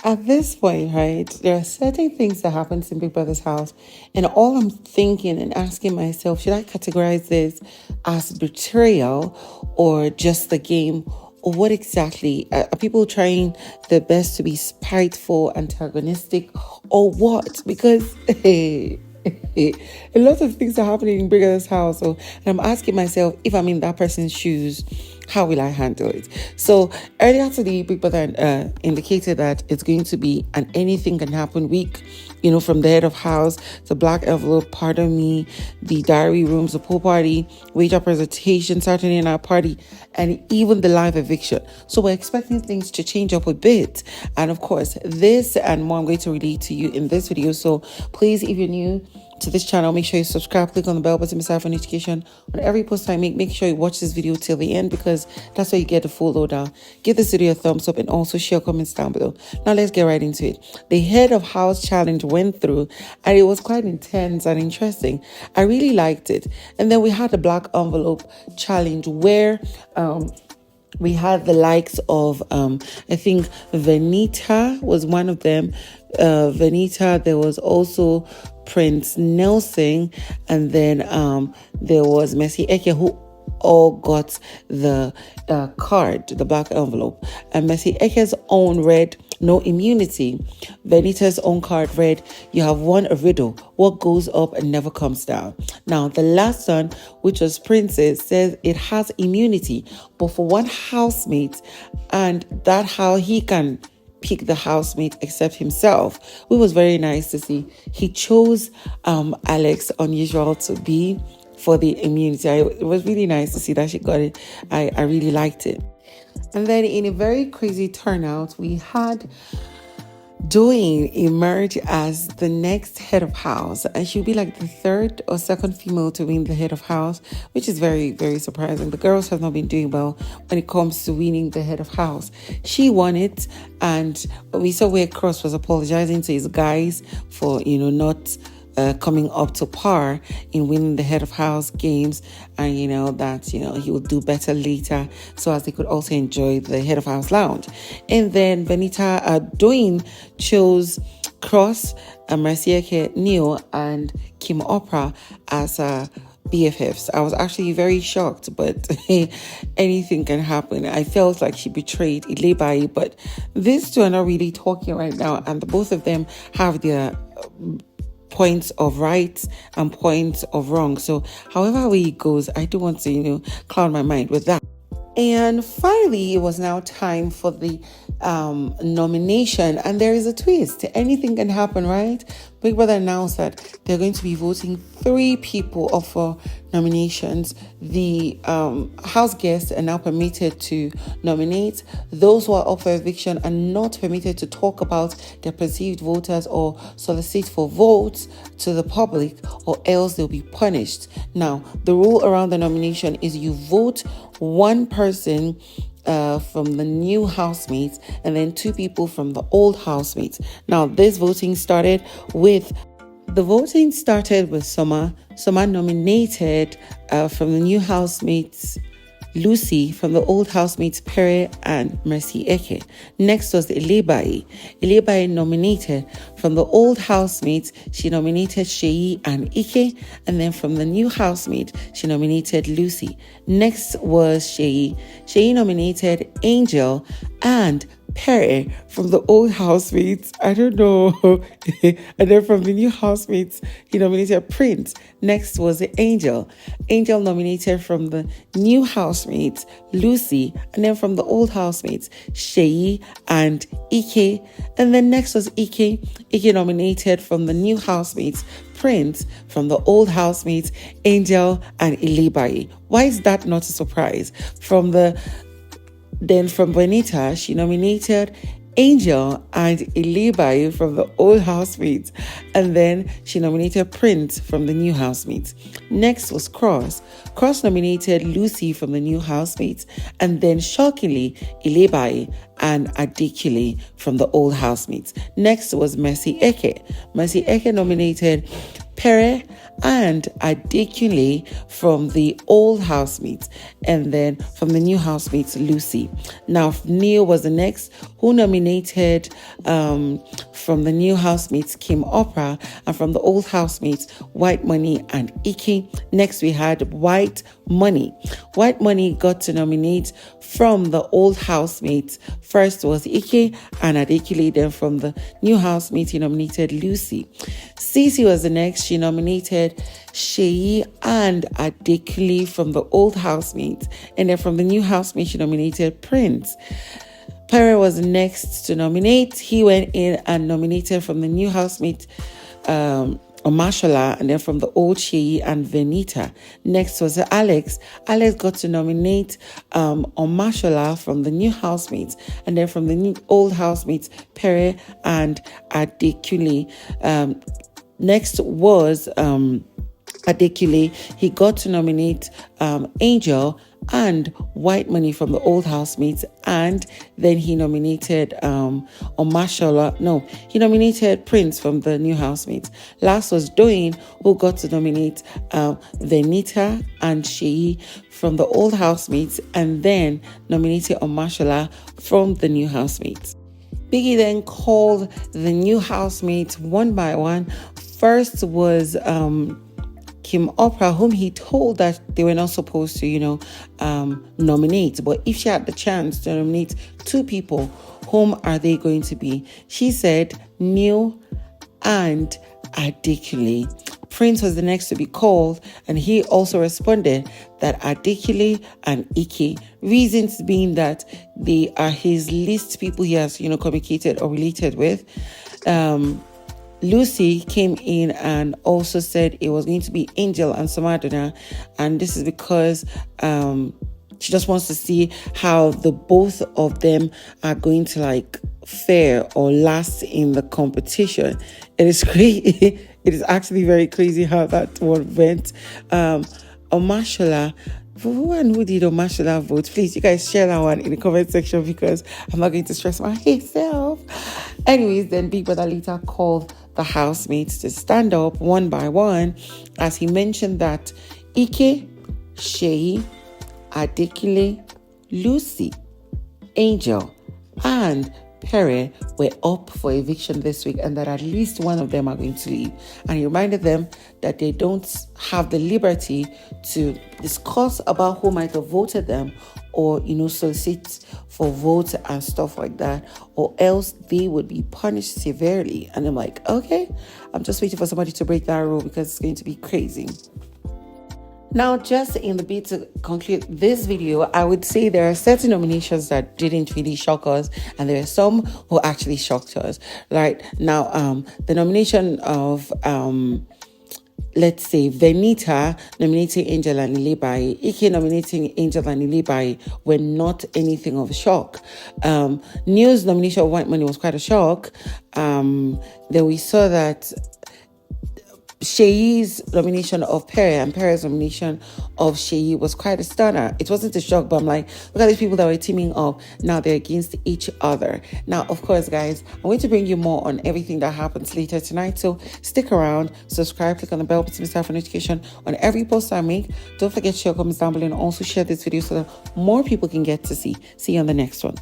At this point, right, there are certain things that happens in Big Brother's house, and all I'm thinking and asking myself, should I categorize this as betrayal or just the game? Or what exactly? Are people trying their best to be spiteful, antagonistic, or what? Because a lot of things are happening in Big Brother's house. So, and I'm asking myself, if I'm in that person's shoes, how will I handle it? So earlier today, Big Brother indicated that it's going to be an anything can happen week, from the head of house, the black envelope, pardon me, the diary rooms, the pool party, wage presentation, Saturday night party, and even the live eviction. So we're expecting things to change up a bit. And of course, this and more I'm going to relate to you in this video. So please, if you're new to this channel, make sure you subscribe, click on the bell button beside for notification on every post I make. Make sure you watch this video till the end because that's where you get the full lowdown. Give this video a thumbs up and also share comments down below. Now let's get right into it. The head of house challenge went through and it was quite intense and interesting. I really liked it. And then we had the black envelope challenge where we had the likes of I think Venita was one of them. Venita, there was also Prince Nelson, and then there was Messi Eke, who all got the card, the black envelope. And Messi Eke's own read no immunity. Venita's own card read, you have won a riddle. What goes up and never comes down. Now, the last one, which was Princess, says it has immunity, but for one housemate, and that how he can pick the housemate except himself. It was very nice to see. He chose Alex Unusual to be for the immunity. It was really nice to see that she got it. I really liked it. And then in a very crazy turnout, we had Doyin emerge as the next head of house, and she'll be like the third or second female to win the head of house, which is very, very surprising. The girls have not been doing well when it comes to winning the head of house. She won it, and we saw where Cross was apologizing to his guys for, not coming up to par in winning the head of house games, and that he will do better later so as they could also enjoy the head of house lounge. And then Venita Doyin chose Cross, Mercieke Neil, and Kim Opera as BFFs. I was actually very shocked, but anything can happen. I felt like she betrayed Ilebaye, but these two are not really talking right now, and both of them have their points of right and points of wrong. So however way it goes, I do want to, cloud my mind with that. And finally, it was now time for the nomination. And there is a twist. Anything can happen, right? Big Brother announced that they're going to be voting 3 people up for nominations. The house guests are now permitted to nominate. Those who are up for eviction are not permitted to talk about their perceived voters or solicit for votes to the public, or else they'll be punished. Now, the rule around the nomination is you vote one person from the new housemates and then 2 people from the old housemates. Now, this voting started with Summer. Summer nominated from the new housemates Lucy, from the old housemates Pere and Mercy Eke. Next was Ilebaye. Ilebaye nominated from the old housemates. She nominated Seyi and Ike, and then from the new housemate, she nominated Lucy. Next was Seyi. Seyi nominated Angel and Pere from the old housemates. I don't know. And then from the new housemates, he nominated Prince. Next was Angel. Angel nominated from the new housemates Lucy. And then from the old housemates, Seyi and Ike. And then next was Ike. Ike nominated from the new housemates Prince, from the old housemates Angel and Ilebaye. Why is that not a surprise? Then from Venita, she nominated Angel and Ilebaye from the old housemates, and then she nominated Prince from the new housemates. Next was Cross. Cross nominated Lucy from the new housemates, and then shockingly Ilebaye and Adekunle from the old housemates. Next was Mercy Eke. Mercy Eke nominated Pere and Adekunle from the old housemates, and then from the new housemates, Lucy. Now, Neil was the next, who nominated from the new housemates, Kim Opera, and from the old housemates, WhiteMoney and Ike. Next, we had WhiteMoney. WhiteMoney got to nominate from the old housemates. First was Ike and Adekunle. Then from the new housemates, he nominated Lucy. CeeC was the next. She nominated Seyi and Adekunle from the old housemates. And then from the new housemates, she nominated Prince. Pere was the next to nominate. He went in and nominated from the new housemate, Omashola, and then from the old Seyi and Venita. Next was Alex. Alex got to nominate Omashola from the new housemates, and then from the new old housemates, Pere and Adekunle. Next was Adekunle. He got to nominate Angel and WhiteMoney from the old housemates, and then he nominated Omashola. No, he nominated Prince from the new housemates. Last was Doyin, who got to nominate Venita and Seyi from the old housemates, and then nominated Omashola from the new housemates. Biggie then called the new housemates one by one. First was Kim Opera, whom he told that they were not supposed to, nominate. But if she had the chance to nominate two people, whom are they going to be? She said Neil and Adekunle. Prince was the next to be called, and he also responded that Adekunle and Ike. Reasons being that they are his least people he has, communicated or related with. Lucy came in and also said it was going to be Angel and Samadona, and this is because she just wants to see how the both of them are going to fare or last in the competition. It is crazy. It is actually very crazy how that one went. Omashola. Who did Omashola vote? Please, you guys share that one in the comment section because I'm not going to stress myself. Anyways, then Big Brother later called the housemates to stand up one by one as he mentioned that Ike, Seyi, Adekunle, Lucy, Angel, and Pere were up for eviction this week, and that at least one of them are going to leave. And he reminded them that they don't have the liberty to discuss about who might have voted them or, solicit for votes and stuff like that, or else they would be punished severely. And I'm like, okay, I'm just waiting for somebody to break that rule because it's going to be crazy. Now, just in the bit to conclude this video, I would say there are certain nominations that didn't really shock us, and there are some who actually shocked us. Right now, the nomination of let's say Venita nominating Angel and Ilebaye, Ike nominating Angel and Ilebaye were not anything of a shock. Neil's nomination of WhiteMoney was quite a shock. Then we saw that Seyi's nomination of Pere and Pere's nomination of Seyi was quite a stunner. It wasn't a shock, but I'm like, look at these people that were teaming up. Now they're against each other. Now, of course, guys, I'm going to bring you more on everything that happens later tonight. So stick around, subscribe, click on the bell button for notification on every post I make. Don't forget to share comments down below and also share this video so that more people can get to see. See you on the next one.